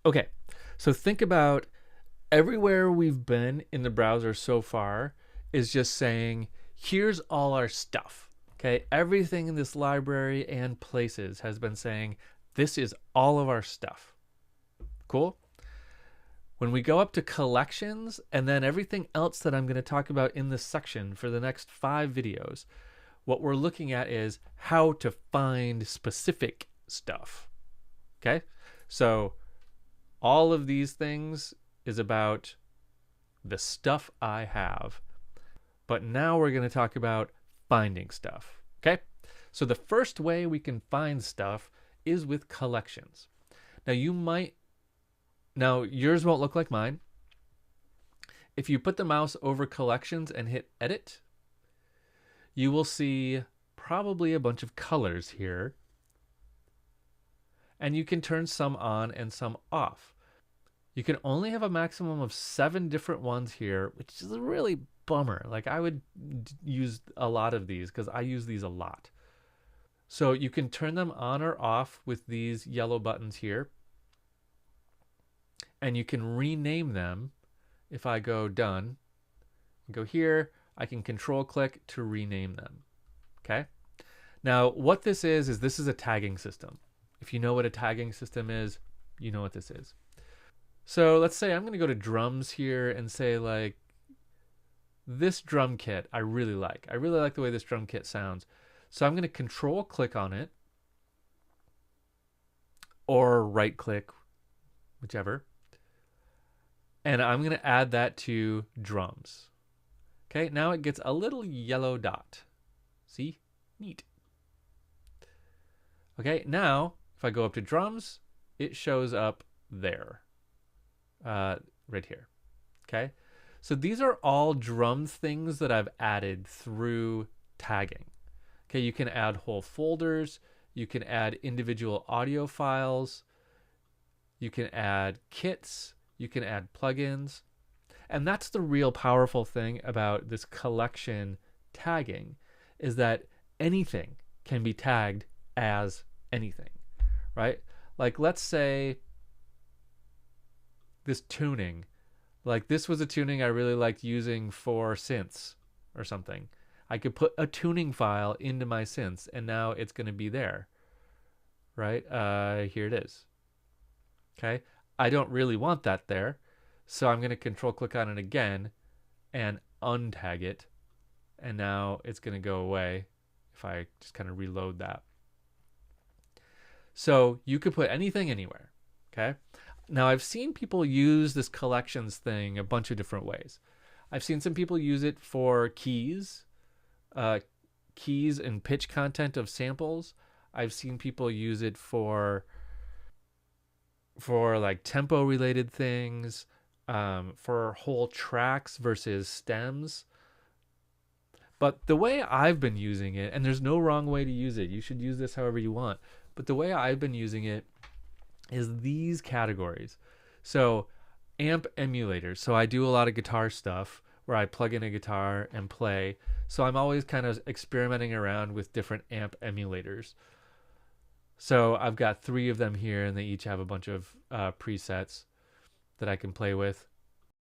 Okay, so think about everywhere we've been in the browser so far is just saying, here's all our stuff. Okay, everything in this library and places has been saying, this is all of our stuff. Cool? When we go up to collections and then everything else that I'm going to talk about in this section for the next 5 videos, what we're looking at is how to find specific stuff. Okay? So all of these things is about the stuff I have. But now we're going to talk about finding stuff. Okay? So the first way we can find stuff is with collections. Now yours won't look like mine. If you put the mouse over collections and hit edit, you will see probably a bunch of colors here. And you can turn some on and some off. You can only have a maximum of 7 different ones here, which is a really bummer. Like, I would use a lot of these because I use these a lot. So you can turn them on or off with these yellow buttons here. And you can rename them. If I go done, go here, I can control click to rename them. Okay? Now, what this is this is a tagging system. If you know what a tagging system is, you know what this is. So let's say I'm going to go to drums here and say, like, this drum kit I really like. I really like the way this drum kit sounds. So I'm going to control click on it or right click, whichever. And I'm going to add that to drums. Okay, now it gets a little yellow dot. See? Neat. Okay, now if I go up to drums, it shows up there. Right here. Okay, so these are all drum things that I've added through tagging. Okay, you can add whole folders, you can add individual audio files, you can add kits, you can add plugins. And that's the real powerful thing about this collection tagging, is that anything can be tagged as anything, right? Like, let's say this tuning, like this was a tuning I really liked using for synths or something. I could put a tuning file into my synths and now it's going to be there, right? Here it is. Okay, I don't really want that there, so I'm going to control click on it again and untag it, and now it's going to go away if I just kind of reload that. So you could put anything anywhere. Okay, now I've seen people use this collections thing a bunch of different ways. I've seen some people use it for keys and pitch content of samples. I've seen people use it for like tempo related things, for whole tracks versus stems. But the way I've been using it, and there's no wrong way to use it, you should use this however you want, but the way I've been using it is these categories. So amp emulators. So I do a lot of guitar stuff where I plug in a guitar and play. So I'm always kind of experimenting around with different amp emulators. So I've got 3 of them here, and they each have a bunch of presets that I can play with.